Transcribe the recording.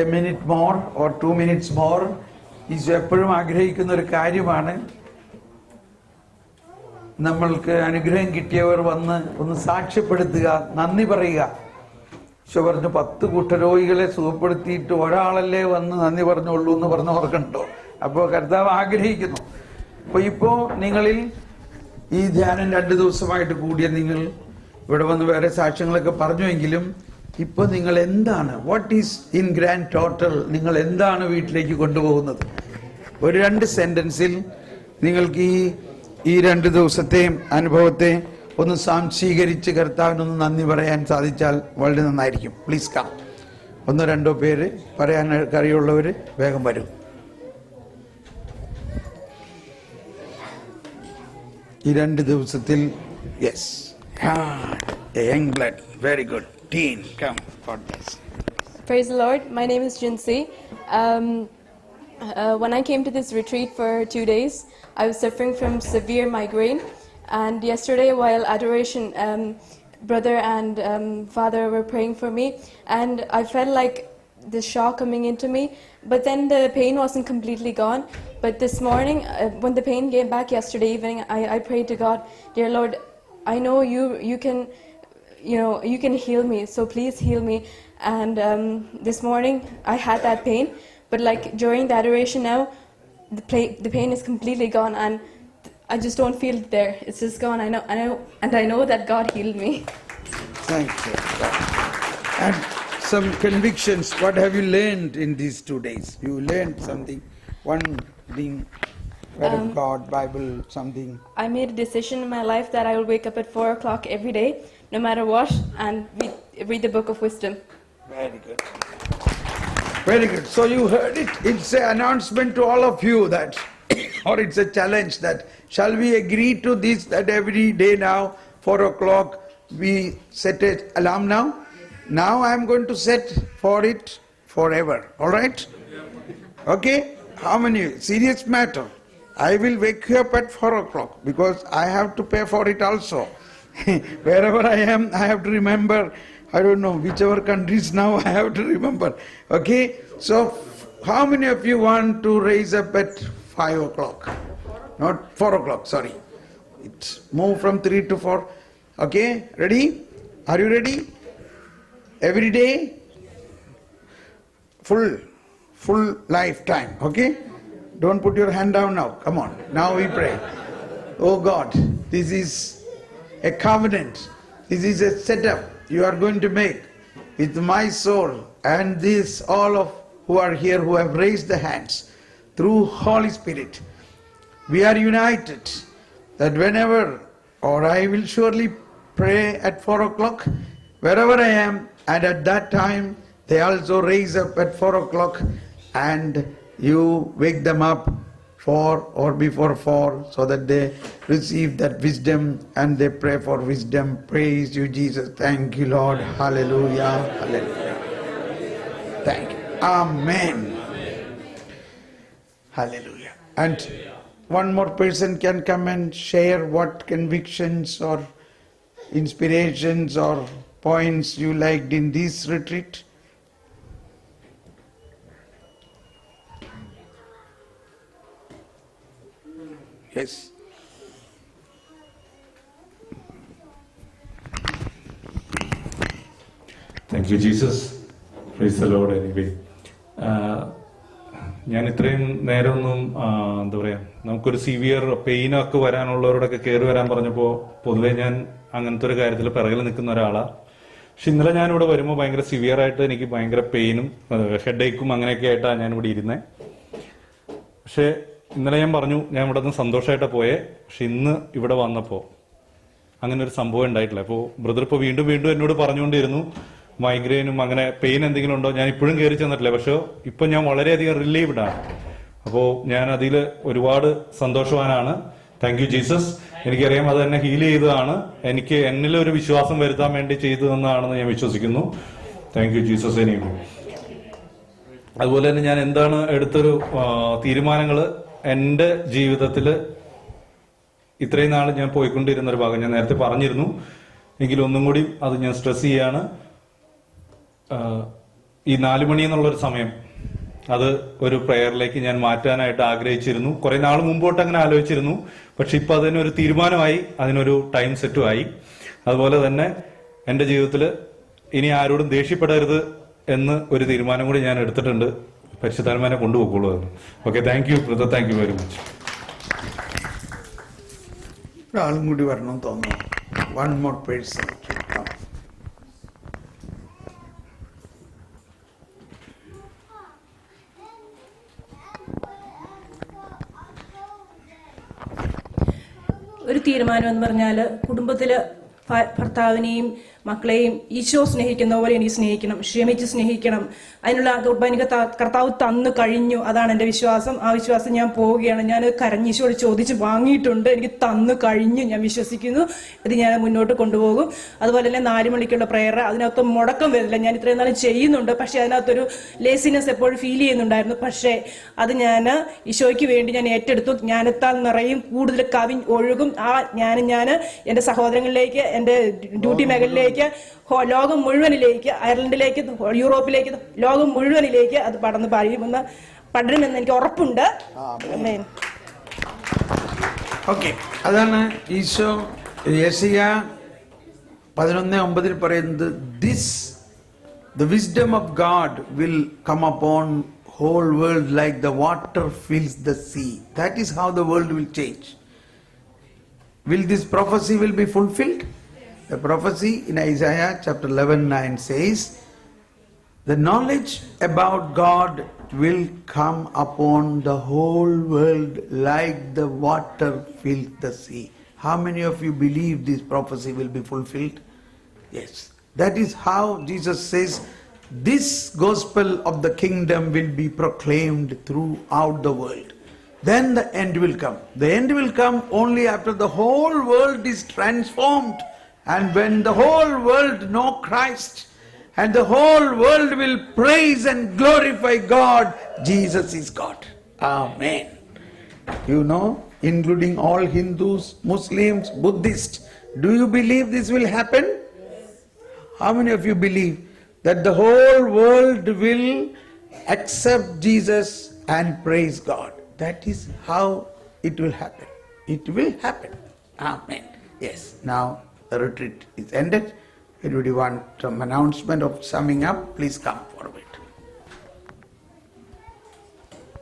A minute more or 2 minutes more. Isho എപ്പോഴും ആഗ്രഹിക്കുന്ന ഒരു കാര്യമാണ് നമ്മൾക്ക് അനുഗ്രഹം കിട്ടിയവർ വന്ന് ഒന്ന് സാക്ഷ്യപ്പെടുത്തുക, നന്ദി പറയുക. ഈശോ പറഞ്ഞു 10 കൂട്ടരോഗികളെ സുഖപ്പെടുത്തിയിട്ട് ഒരാളല്ലേ വന്ന് നന്ദി പറഞ്ഞുള്ളൂ എന്ന് പറഞ്ഞ് ഓർക്കണ്ടോ? അപ്പോൾ കർത്താവ് ആഗ്രഹിക്കുന്നു. അപ്പോൾ ഇപ്പോൾ നിങ്ങളിൽ ഈ ധ്യാനം 2 ദിവസമായിട്ട് കൂടിയ നിങ്ങൾ ഇവിടെ വന്ന് വേറെ സാക്ഷ്യങ്ങളൊക്കെ പറഞ്ഞുവെങ്കിലും ഇപ്പോൾ നിങ്ങൾ എന്താണ്, what is in grand total, നിങ്ങൾ എന്താണ് വീട്ടിലേക്ക് കൊണ്ടുപോകുന്നത്? ഒരു 2 സെന്റൻസിൽ നിങ്ങൾക്ക് ഈ 2 ദിവസത്തെ അനുഭവത്തെ ഒന്ന് സാംശീകരിച്ച് കർത്താവിനൊന്ന് നന്ദി പറയാൻ സാധിച്ചാൽ വളരെ നന്നായിരിക്കും. Please come. 1-2 പേര് പറയാൻ കഴിയുള്ളവർ വേഗം വരും. ഈ 2 ദിവസത്തിൽ yes, young blood, very good. Teen, come, God bless. Praise the Lord. My name is Jinsi. When I came to this retreat for 2 days, I was suffering from severe migraine. And yesterday, while adoration, brother and father were praying for me, and I felt like this shock coming into me. But then the pain wasn't completely gone. But this morning, when the pain came back yesterday evening, I prayed to God, "Dear Lord, I know you can. You can heal me, so please heal me." And this morning I had that pain, but like during the adoration now, the pain is completely gone, and I just don't feel it there. It's just gone. I know, and I know that God healed me. Thank you. And some convictions. What have you learned in these 2 days? You learned something. One thing. Word of God, Bible, something. I made a decision in my life that I will wake up at 4 o'clock every day, no matter what, and read the book of wisdom. Very good. Very good. So you heard it. It's an announcement to all of you that, or it's a challenge that, shall we agree to this, that every day now, 4 o'clock, we set an alarm now? Now I am going to set for it forever. All right? Okay? How many? Serious matter. I will wake you up at 4 o'clock because I have to pay for it also. Wherever I am, I have to remember, I don't know, whichever countries now I have to remember. Okay? So, how many of you want to raise up at 5 o'clock? Not 4 o'clock, sorry. It's move from 3 to 4. Okay? Ready? Are you ready? Every day? Full lifetime. Okay? Don't put your hand down now. Come on. Now we pray. Oh God, this is a covenant. This is a setup you are going to make with my soul and this all of who are here who have raised the hands through Holy Spirit. We are united that whenever, or I will surely pray at 4 o'clock, wherever I am, and at that time they also raise up at 4 o'clock and you wake them up 4 or before 4 so that they receive that wisdom and they pray for wisdom. Praise you, Jesus. Thank you, Lord. Hallelujah. Hallelujah. Thank you. Amen. Hallelujah. And one more person can come and share what convictions or inspirations or points you liked in this retreat. Yes. Thank you, Jesus. Praise the Lord anyway. ഞാൻ ഇത്രയും നേരമൊന്നും എന്താ പറയാ, നമുക്കൊരു severe പെയിനൊക്കെ വരാനുള്ളവരോടൊക്കെ കയറി വരാൻ പറഞ്ഞപ്പോൾ പൊതുവെ ഞാൻ അങ്ങനത്തെ ഒരു കാര്യത്തിൽ പിറകിൽ നിൽക്കുന്ന ഒരാളാണ്. പക്ഷെ ഇന്നലെ ഞാനിവിടെ വരുമ്പോൾ ഭയങ്കര സിവിയർ ആയിട്ട് എനിക്ക് ഭയങ്കര പെയിനും ഹെഡേക്കും അങ്ങനെയൊക്കെ ആയിട്ടാണ് ഞാനിവിടെ ഇരുന്നത്. പക്ഷെ ഇന്നലെ ഞാൻ പറഞ്ഞു ഞാൻ ഇവിടെ നിന്ന് സന്തോഷമായിട്ടാണ് പോയേ. പക്ഷെ ഇന്ന് ഇവിടെ വന്നപ്പോൾ അങ്ങനെ ഒരു സംഭവം ഉണ്ടായിട്ടില്ല. അപ്പോൾ ബ്രദർ ഇപ്പോൾ വീണ്ടും എന്നോട് പറഞ്ഞുകൊണ്ടിരുന്നു മൈഗ്രെയിനും അങ്ങനെ പെയിൻ എന്തെങ്കിലും ഉണ്ടോ. ഞാൻ ഇപ്പോഴും കയറി ചെന്നിട്ടില്ല, പക്ഷെ ഇപ്പം ഞാൻ വളരെയധികം റിലീവ്ഡ് ആണ്. അപ്പോൾ ഞാൻ അതിൽ ഒരുപാട് സന്തോഷവാനാണ്. Thank you Jesus. എനിക്കറിയാം അത് എന്നെ ഹീൽ ചെയ്തതാണ്, എനിക്ക് എന്നിലൊരു വിശ്വാസം വരുത്താൻ വേണ്ടി ചെയ്തതെന്നാണെന്ന് ഞാൻ വിശ്വസിക്കുന്നു. Thank you Jesus. എനിക്കും അതുപോലെ തന്നെ ഞാൻ എന്താണ് എടുത്തൊരു തീരുമാനങ്ങൾ എൻ്റെ ജീവിതത്തിൽ ഇത്രയും നാൾ ഞാൻ പോയിക്കൊണ്ടിരുന്നൊരു ഭാഗം ഞാൻ നേരത്തെ പറഞ്ഞിരുന്നു, എങ്കിലും ഒന്നും കൂടി അത് ഞാൻ സ്ട്രെസ് ചെയ്യാണ്. ഈ 4 മണി എന്നുള്ളൊരു സമയം അത് ഒരു പ്രെയറിലേക്ക് ഞാൻ മാറ്റാനായിട്ട് ആഗ്രഹിച്ചിരുന്നു. കുറെ നാൾ മുമ്പോട്ട് അങ്ങനെ ആലോചിച്ചിരുന്നു. പക്ഷെ ഇപ്പൊ അതിനൊരു തീരുമാനമായി, അതിനൊരു ടൈം സെറ്റും ആയി. അതുപോലെ തന്നെ എൻ്റെ ജീവിതത്തിൽ ഇനി ആരോടും ദേഷ്യപ്പെടരുത് എന്ന് ഒരു തീരുമാനം കൂടി ഞാൻ എടുത്തിട്ടുണ്ട്. പരിശുദ്ധാത്മാവിനെ കൊണ്ടുപോകുള്ളൂ. Okay, thank you brother, thank you very much. ഒരാളും കൂടി വരണം തോന്നുന്നു. One more person. ഒരു തീരുമാനം എന്ന് പറഞ്ഞാൽ കുടുംബത്തില് ഭർത്താവിനെയും മക്കളെയും ഈശോ സ്നേഹിക്കുന്ന പോലെ എനിക്ക് സ്നേഹിക്കണം, ക്ഷമിച്ച് സ്നേഹിക്കണം. അതിനുള്ള എനിക്ക് കർത്താവ് തന്നു കഴിഞ്ഞു. അതാണ് എൻ്റെ വിശ്വാസം. ആ വിശ്വാസം ഞാൻ പോവുകയാണ്. ഞാൻ കരഞ്ഞീശോട് ചോദിച്ച് വാങ്ങിയിട്ടുണ്ട്. എനിക്ക് തന്നു കഴിഞ്ഞു. ഞാൻ വിശ്വസിക്കുന്നു. ഇത് ഞാൻ മുന്നോട്ട് കൊണ്ടുപോകും. അതുപോലെ തന്നെ 4 മണിക്കുള്ള പ്രെയർ, അതിനകത്ത് മുടക്കം വരില്ല. ഞാൻ ഇത്രയും നാളും ചെയ്യുന്നുണ്ട്. പക്ഷെ അതിനകത്തൊരു ലേസിനെസ് എപ്പോഴും ഫീൽ ചെയ്യുന്നുണ്ടായിരുന്നു. പക്ഷേ അത് ഞാൻ ഈശോയ്ക്ക് വേണ്ടി ഞാൻ ഏറ്റെടുത്തു. ജ്ഞാനത്താൽ നിറയും, കൂടുതൽ ഒഴുകും. ആ ഞാൻ എൻ്റെ സഹോദരങ്ങളിലേക്ക്, എൻ്റെ ഡ്യൂട്ടി മേഖലയിലേക്ക്, ലോകം മുഴുവനിലേക്ക്, അയർലൻഡിലേക്ക്, യൂറോപ്പിലേക്ക്, ലോകം മുഴുവനിലേക്ക് അത് പടരുമെന്ന് എനിക്ക് ഉറപ്പുണ്ട്. ഓക്കെ, അതാണ് ഈശോ യെശയ്യാ 11:9 പറയുന്നത്. the wisdom of God will come upon whole world like the water fills the sea. That is how the world will change. Will this prophecy will be fulfilled? The prophecy in Isaiah chapter 11:9 says, the knowledge about God will come upon the whole world like the water fills the sea. How many of you believe this prophecy will be fulfilled? Yes. That is how Jesus says, this gospel of the kingdom will be proclaimed throughout the world. Then the end will come. The end will come only after the whole world is transformed. And when the whole world know Christ, and the whole world will praise and glorify God, Jesus is God. Amen. You know, including all Hindus, Muslims, Buddhists, do you believe this will happen? How many of you believe that the whole world will accept Jesus and praise God? That is how it will happen. It will happen. Amen. Yes. Now the retreat is ended. Anybody want some announcement of summing up? Please come forward.